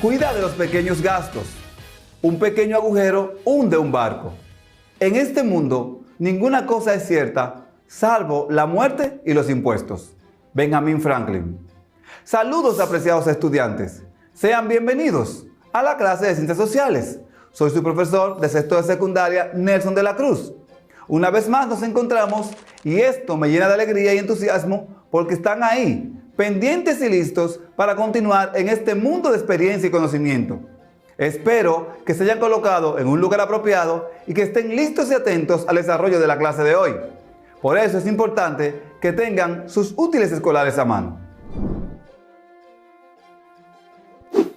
Cuida de los pequeños gastos. Un pequeño agujero hunde un barco. En este mundo, ninguna cosa es cierta, salvo la muerte y los impuestos. Benjamin Franklin. Saludos, apreciados estudiantes. Sean bienvenidos a la clase de Ciencias Sociales. Soy su profesor de sexto de secundaria, Nelson de la Cruz. Una vez más nos encontramos y esto me llena de alegría y entusiasmo porque están ahí, pendientes y listos para continuar en este mundo de experiencia y conocimiento. Espero que se hayan colocado en un lugar apropiado y que estén listos y atentos al desarrollo de la clase de hoy. Por eso es importante que tengan sus útiles escolares a mano.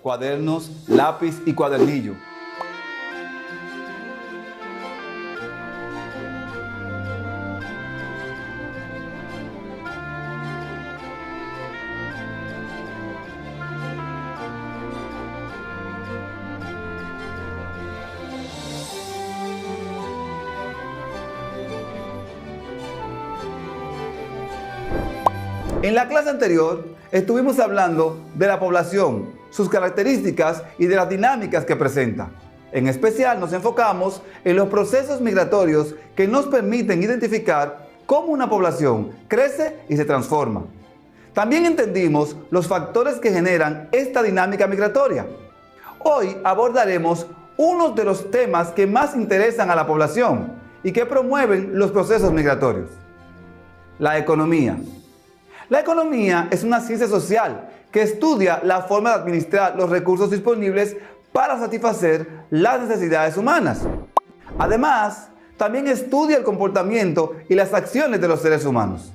Cuadernos, lápiz y cuadernillo. En la clase anterior estuvimos hablando de la población, sus características y de las dinámicas que presenta. En especial nos enfocamos en los procesos migratorios que nos permiten identificar cómo una población crece y se transforma. También entendimos los factores que generan esta dinámica migratoria. Hoy abordaremos uno de los temas que más interesan a la población y que promueven los procesos migratorios: la economía. La economía es una ciencia social que estudia la forma de administrar los recursos disponibles para satisfacer las necesidades humanas. Además, también estudia el comportamiento y las acciones de los seres humanos.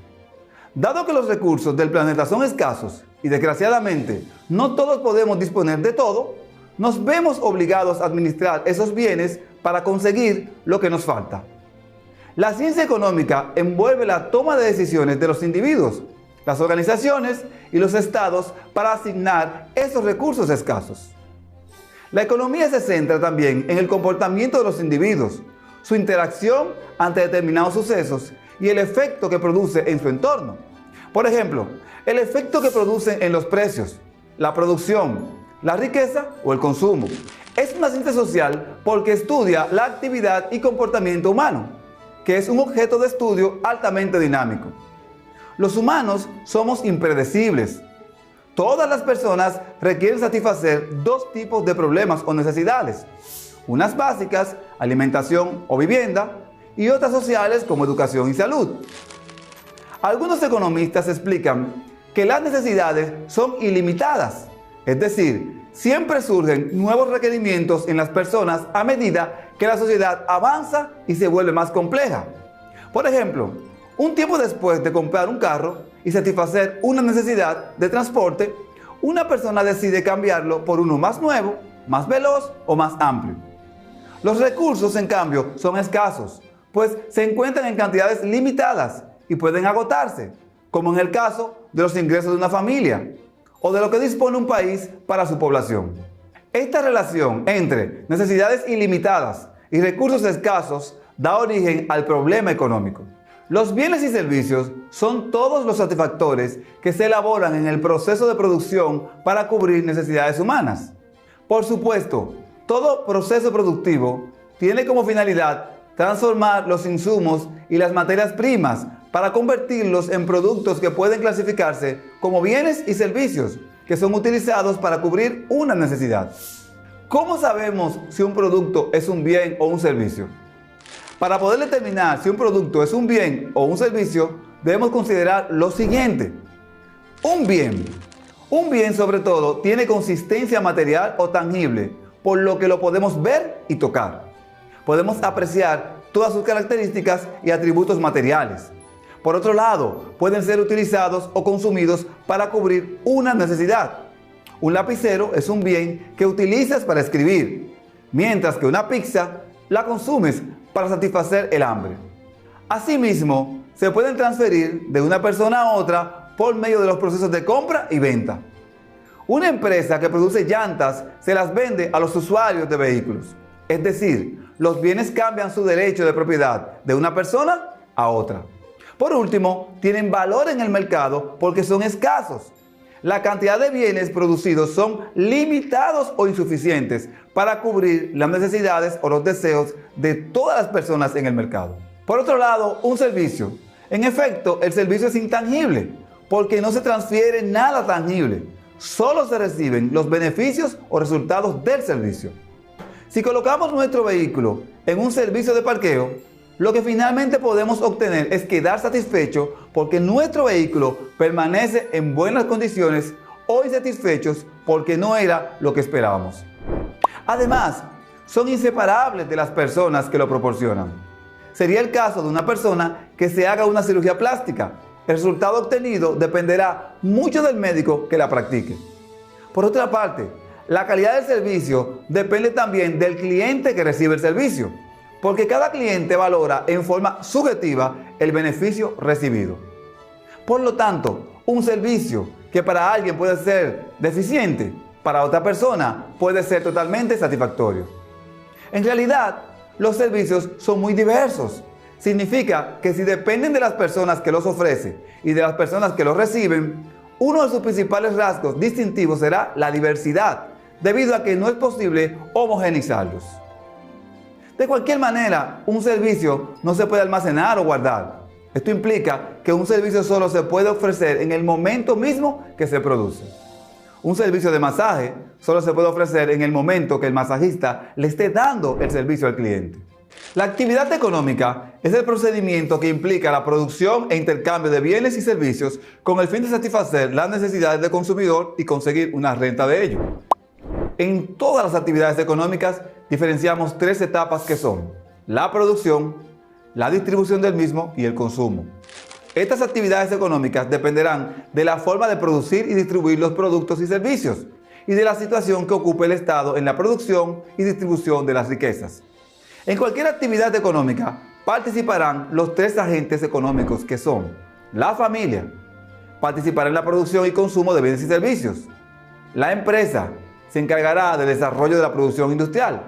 Dado que los recursos del planeta son escasos y desgraciadamente no todos podemos disponer de todo, nos vemos obligados a administrar esos bienes para conseguir lo que nos falta. La ciencia económica envuelve la toma de decisiones de los individuos, las organizaciones y los estados para asignar esos recursos escasos. La economía se centra también en el comportamiento de los individuos, su interacción ante determinados sucesos y el efecto que produce en su entorno. Por ejemplo, el efecto que produce en los precios, la producción, la riqueza o el consumo. Es una ciencia social porque estudia la actividad y comportamiento humano, que es un objeto de estudio altamente dinámico. Los humanos somos impredecibles. Todas las personas requieren satisfacer dos tipos de problemas o necesidades. Unas básicas, alimentación o vivienda, y otras sociales como educación y salud. Algunos economistas explican que las necesidades son ilimitadas, es decir, siempre surgen nuevos requerimientos en las personas a medida que la sociedad avanza y se vuelve más compleja. Por ejemplo, un tiempo después de comprar un carro y satisfacer una necesidad de transporte, una persona decide cambiarlo por uno más nuevo, más veloz o más amplio. Los recursos, en cambio, son escasos, pues se encuentran en cantidades limitadas y pueden agotarse, como en el caso de los ingresos de una familia o de lo que dispone un país para su población. Esta relación entre necesidades ilimitadas y recursos escasos da origen al problema económico. Los bienes y servicios son todos los satisfactores que se elaboran en el proceso de producción para cubrir necesidades humanas. Por supuesto, todo proceso productivo tiene como finalidad transformar los insumos y las materias primas para convertirlos en productos que pueden clasificarse como bienes y servicios que son utilizados para cubrir una necesidad. ¿Cómo sabemos si un producto es un bien o un servicio? Para poder determinar si un producto es un bien o un servicio, debemos considerar lo siguiente. Un bien sobre todo tiene consistencia material o tangible, por lo que lo podemos ver y tocar. Podemos apreciar todas sus características y atributos materiales. Por otro lado, pueden ser utilizados o consumidos para cubrir una necesidad. Un lapicero es un bien que utilizas para escribir, mientras que una pizza la consumes para satisfacer el hambre. Asimismo, se pueden transferir de una persona a otra por medio de los procesos de compra y venta. Una empresa que produce llantas se las vende a los usuarios de vehículos. Es decir, los bienes cambian su derecho de propiedad de una persona a otra. Por último, tienen valor en el mercado porque son escasos. La cantidad de bienes producidos son limitados o insuficientes para cubrir las necesidades o los deseos de todas las personas en el mercado. Por otro lado, un servicio. En efecto, el servicio es intangible porque no se transfiere nada tangible. Solo se reciben los beneficios o resultados del servicio. Si colocamos nuestro vehículo en un servicio de parqueo, lo que finalmente podemos obtener es quedar satisfechos porque nuestro vehículo permanece en buenas condiciones o insatisfechos porque no era lo que esperábamos. Además, son inseparables de las personas que lo proporcionan. Sería el caso de una persona que se haga una cirugía plástica. El resultado obtenido dependerá mucho del médico que la practique. Por otra parte, la calidad del servicio depende también del cliente que recibe el servicio, porque cada cliente valora en forma subjetiva el beneficio recibido. Por lo tanto, un servicio que para alguien puede ser deficiente, para otra persona puede ser totalmente satisfactorio. En realidad, los servicios son muy diversos. Significa que si dependen de las personas que los ofrecen y de las personas que los reciben, uno de sus principales rasgos distintivos será la diversidad, debido a que no es posible homogeneizarlos. De cualquier manera, un servicio no se puede almacenar o guardar. Esto implica que un servicio solo se puede ofrecer en el momento mismo que se produce. Un servicio de masaje solo se puede ofrecer en el momento que el masajista le esté dando el servicio al cliente. La actividad económica es el procedimiento que implica la producción e intercambio de bienes y servicios con el fin de satisfacer las necesidades del consumidor y conseguir una renta de ello. En todas las actividades económicas diferenciamos tres etapas que son la producción, la distribución del mismo y el consumo. Estas actividades económicas dependerán de la forma de producir y distribuir los productos y servicios y de la situación que ocupe el Estado en la producción y distribución de las riquezas. En cualquier actividad económica participarán los tres agentes económicos que son la familia, participará en la producción y consumo de bienes y servicios. La empresa se encargará del desarrollo de la producción industrial.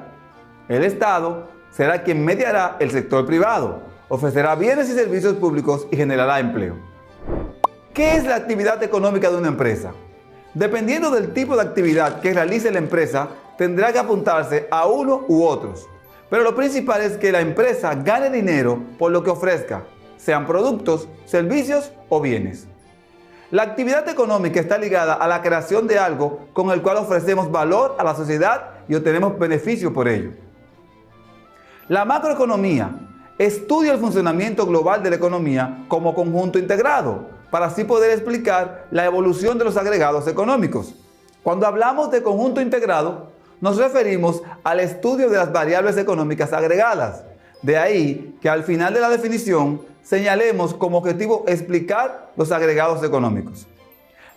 El Estado será quien mediará el sector privado, ofrecerá bienes y servicios públicos y generará empleo. ¿Qué es la actividad económica de una empresa? Dependiendo del tipo de actividad que realice la empresa, tendrá que apuntarse a uno u otros. Pero lo principal es que la empresa gane dinero por lo que ofrezca, sean productos, servicios o bienes. La actividad económica está ligada a la creación de algo con el cual ofrecemos valor a la sociedad y obtenemos beneficio por ello. La macroeconomía estudia el funcionamiento global de la economía como conjunto integrado, para así poder explicar la evolución de los agregados económicos. Cuando hablamos de conjunto integrado, nos referimos al estudio de las variables económicas agregadas. De ahí que al final de la definición señalemos como objetivo explicar los agregados económicos.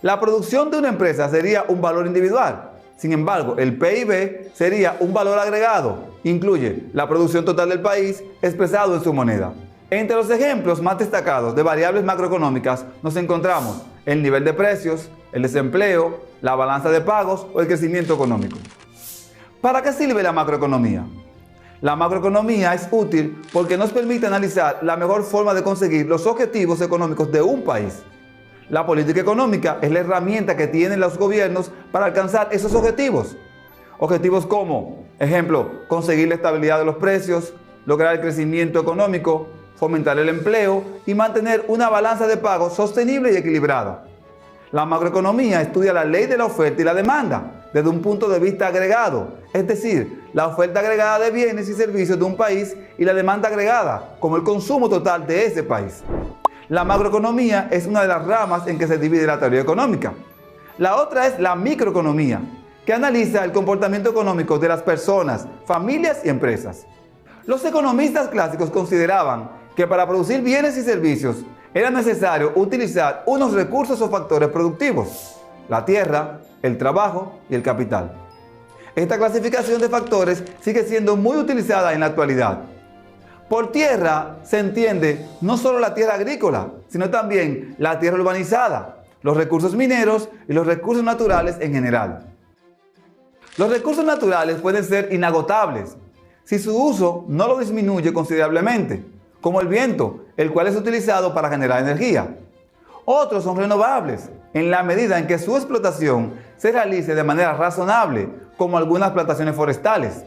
La producción de una empresa sería un valor individual. Sin embargo, el PIB sería un valor agregado. Incluye la producción total del país expresado en su moneda. Entre los ejemplos más destacados de variables macroeconómicas nos encontramos el nivel de precios, el desempleo, la balanza de pagos o el crecimiento económico. ¿Para qué sirve la macroeconomía? La macroeconomía es útil porque nos permite analizar la mejor forma de conseguir los objetivos económicos de un país. La política económica es la herramienta que tienen los gobiernos para alcanzar esos objetivos. Objetivos como, ejemplo, conseguir la estabilidad de los precios, lograr el crecimiento económico, fomentar el empleo y mantener una balanza de pagos sostenible y equilibrada. La macroeconomía estudia la ley de la oferta y la demanda desde un punto de vista agregado, es decir, la oferta agregada de bienes y servicios de un país y la demanda agregada, como el consumo total de ese país. La macroeconomía es una de las ramas en que se divide la teoría económica. La otra es la microeconomía, que analiza el comportamiento económico de las personas, familias y empresas. Los economistas clásicos consideraban que para producir bienes y servicios era necesario utilizar unos recursos o factores productivos: la tierra, el trabajo y el capital. Esta clasificación de factores sigue siendo muy utilizada en la actualidad. Por tierra se entiende no solo la tierra agrícola, sino también la tierra urbanizada, los recursos mineros y los recursos naturales en general. Los recursos naturales pueden ser inagotables si su uso no lo disminuye considerablemente, como el viento, el cual es utilizado para generar energía. Otros son renovables, en la medida en que su explotación se realice de manera razonable, como algunas plantaciones forestales.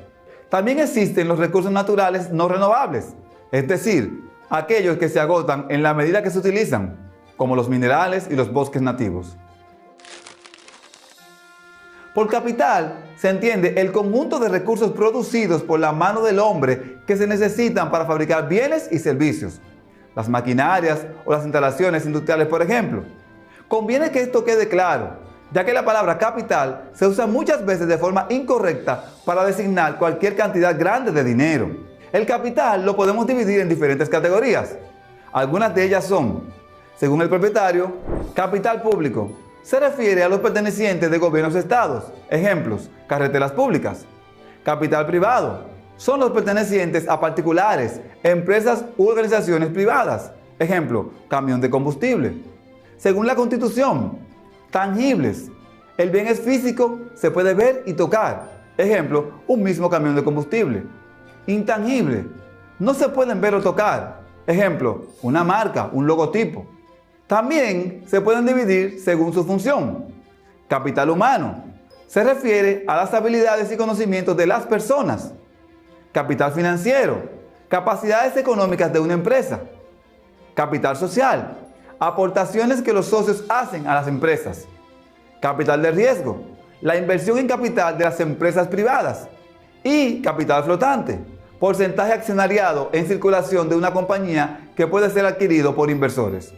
También existen los recursos naturales no renovables, es decir, aquellos que se agotan en la medida que se utilizan, como los minerales y los bosques nativos. Por capital se entiende el conjunto de recursos producidos por la mano del hombre que se necesitan para fabricar bienes y servicios, las maquinarias o las instalaciones industriales, por ejemplo. Conviene que esto quede claro, ya que la palabra capital se usa muchas veces de forma incorrecta para designar cualquier cantidad grande de dinero. El capital lo podemos dividir en diferentes categorías. Algunas de ellas son, según el propietario, capital público. Se refiere a los pertenecientes de gobiernos de estados. Ejemplos, carreteras públicas. Capital privado. Son los pertenecientes a particulares, empresas u organizaciones privadas. Ejemplo, camión de combustible. Según la Constitución, tangibles. El bien es físico, se puede ver y tocar. Ejemplo, un mismo camión de combustible. Intangible. No se pueden ver o tocar. Ejemplo, una marca, un logotipo. También se pueden dividir según su función. Capital humano. Se refiere a las habilidades y conocimientos de las personas. Capital financiero. Capacidades económicas de una empresa. Capital social. Aportaciones que los socios hacen a las empresas. Capital de riesgo. La inversión en capital de las empresas privadas. Y capital flotante. Porcentaje accionariado en circulación de una compañía que puede ser adquirido por inversores.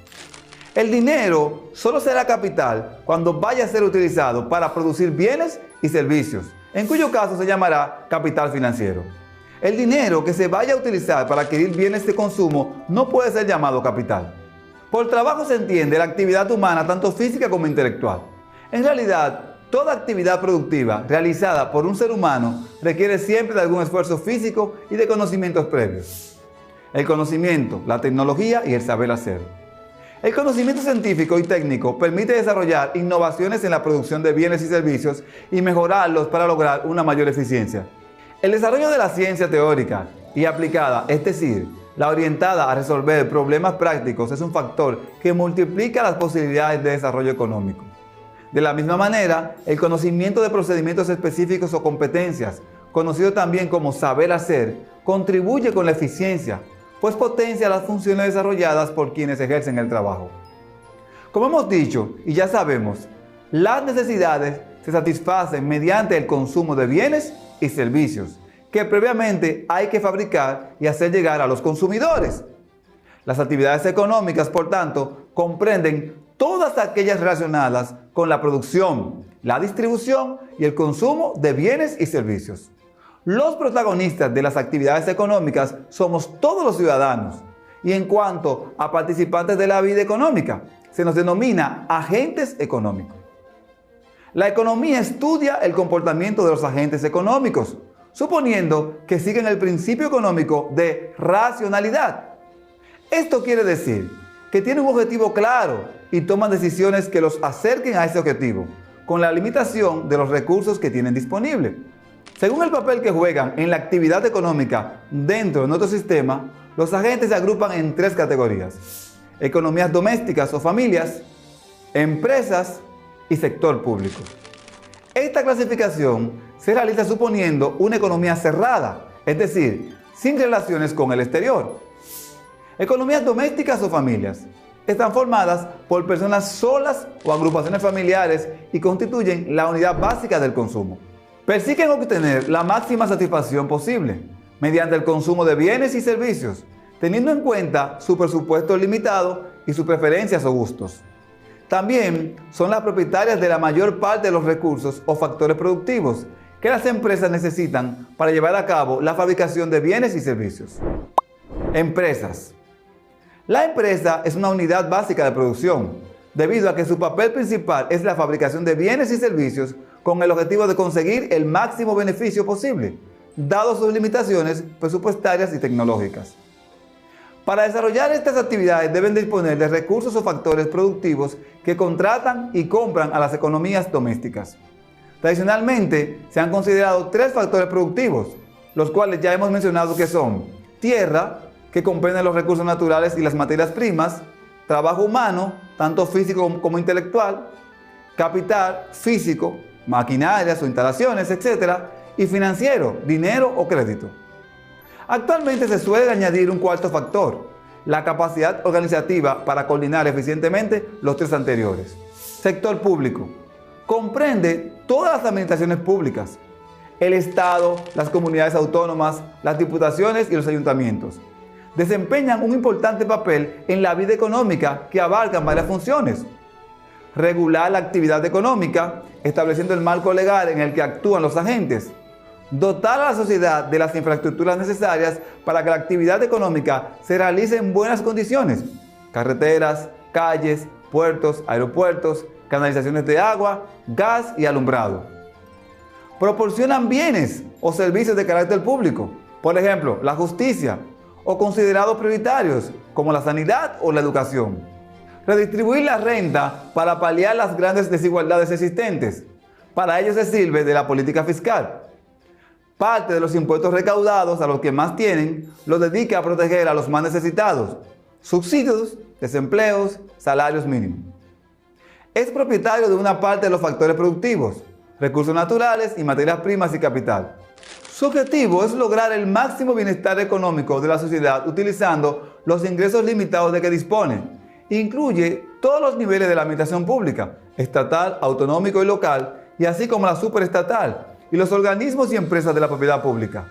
El dinero solo será capital cuando vaya a ser utilizado para producir bienes y servicios, en cuyo caso se llamará capital financiero. El dinero que se vaya a utilizar para adquirir bienes de consumo no puede ser llamado capital. Por trabajo se entiende la actividad humana tanto física como intelectual. En realidad, toda actividad productiva realizada por un ser humano requiere siempre de algún esfuerzo físico y de conocimientos previos. El conocimiento, la tecnología y el saber hacer. El conocimiento científico y técnico permite desarrollar innovaciones en la producción de bienes y servicios y mejorarlos para lograr una mayor eficiencia. El desarrollo de la ciencia teórica y aplicada, es decir, la orientada a resolver problemas prácticos, es un factor que multiplica las posibilidades de desarrollo económico. De la misma manera, el conocimiento de procedimientos específicos o competencias, conocido también como saber hacer, contribuye con la eficiencia, pues potencia las funciones desarrolladas por quienes ejercen el trabajo. Como hemos dicho y ya sabemos, las necesidades se satisfacen mediante el consumo de bienes y servicios que previamente hay que fabricar y hacer llegar a los consumidores. Las actividades económicas, por tanto, comprenden todas aquellas relacionadas con la producción, la distribución y el consumo de bienes y servicios. Los protagonistas de las actividades económicas somos todos los ciudadanos, y en cuanto a participantes de la vida económica, se nos denomina agentes económicos. La economía estudia el comportamiento de los agentes económicos, suponiendo que siguen el principio económico de racionalidad. Esto quiere decir que tienen un objetivo claro y toman decisiones que los acerquen a ese objetivo, con la limitación de los recursos que tienen disponibles. Según el papel que juegan en la actividad económica dentro de nuestro sistema, los agentes se agrupan en tres categorías: economías domésticas o familias, empresas y sector público. Esta clasificación se realiza suponiendo una economía cerrada, es decir, sin relaciones con el exterior. Economías domésticas o familias están formadas por personas solas o agrupaciones familiares y constituyen la unidad básica del consumo. Persiguen obtener la máxima satisfacción posible mediante el consumo de bienes y servicios, teniendo en cuenta su presupuesto limitado y sus preferencias o gustos. También son las propietarias de la mayor parte de los recursos o factores productivos que las empresas necesitan para llevar a cabo la fabricación de bienes y servicios. Empresas. La empresa es una unidad básica de producción, debido a que su papel principal es la fabricación de bienes y servicios con el objetivo de conseguir el máximo beneficio posible, dado sus limitaciones presupuestarias y tecnológicas. Para desarrollar estas actividades deben disponer de recursos o factores productivos que contratan y compran a las economías domésticas. Tradicionalmente se han considerado tres factores productivos, los cuales ya hemos mencionado que son tierra, que comprende los recursos naturales y las materias primas, trabajo humano, tanto físico como intelectual, capital físico, maquinarias o instalaciones, etc. y financiero, dinero o crédito. Actualmente se suele añadir un cuarto factor, la capacidad organizativa para coordinar eficientemente los tres anteriores. Sector público. Comprende todas las administraciones públicas, el Estado, las comunidades autónomas, las diputaciones y los ayuntamientos. Desempeñan un importante papel en la vida económica que abarcan varias funciones. Regular la actividad económica, estableciendo el marco legal en el que actúan los agentes. Dotar a la sociedad de las infraestructuras necesarias para que la actividad económica se realice en buenas condiciones. Carreteras, calles, puertos, aeropuertos, canalizaciones de agua, gas y alumbrado. Proporcionan bienes o servicios de carácter público, por ejemplo, la justicia, o considerados prioritarios, como la sanidad o la educación. Redistribuir la renta para paliar las grandes desigualdades existentes. Para ello se sirve de la política fiscal. Parte de los impuestos recaudados a los que más tienen los dedica a proteger a los más necesitados. Subsidios, desempleos, salarios mínimos. Es propietario de una parte de los factores productivos, recursos naturales y materias primas y capital. Su objetivo es lograr el máximo bienestar económico de la sociedad utilizando los ingresos limitados de que dispone. Incluye todos los niveles de la administración pública, estatal, autonómico y local, y así como la superestatal, y los organismos y empresas de la propiedad pública.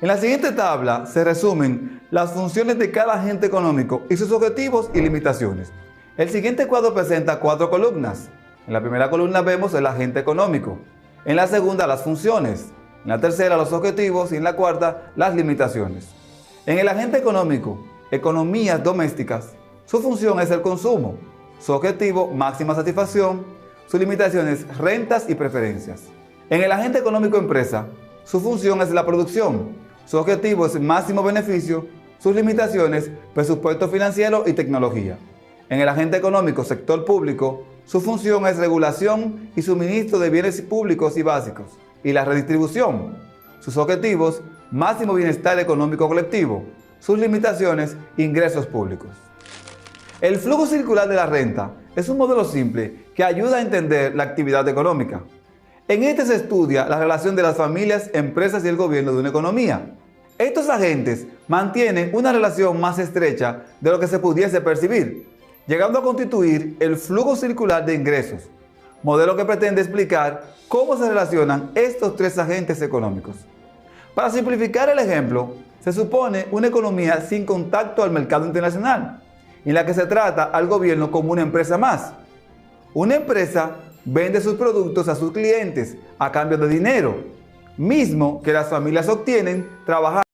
En la siguiente tabla se resumen las funciones de cada agente económico y sus objetivos y limitaciones. El siguiente cuadro presenta 4 columnas. En la primera columna vemos el agente económico, en la segunda las funciones, en la tercera los objetivos y en la cuarta las limitaciones. En el agente económico, economías domésticas, su función es el consumo, su objetivo máxima satisfacción, sus limitaciones rentas y preferencias. En el agente económico empresa, su función es la producción, su objetivo es máximo beneficio, sus limitaciones presupuesto financiero y tecnología. En el agente económico sector público, su función es regulación y suministro de bienes públicos y básicos, y la redistribución. Sus objetivos, máximo bienestar económico colectivo, sus limitaciones, ingresos públicos. El flujo circular de la renta es un modelo simple que ayuda a entender la actividad económica. En este se estudia la relación de las familias, empresas y el gobierno de una economía. Estos agentes mantienen una relación más estrecha de lo que se pudiese percibir, llegando a constituir el flujo circular de ingresos, modelo que pretende explicar cómo se relacionan estos tres agentes económicos. Para simplificar el ejemplo, se supone una economía sin contacto al mercado internacional, en la que se trata al gobierno como una empresa más. Una empresa vende sus productos a sus clientes a cambio de dinero, mismo que las familias obtienen trabajando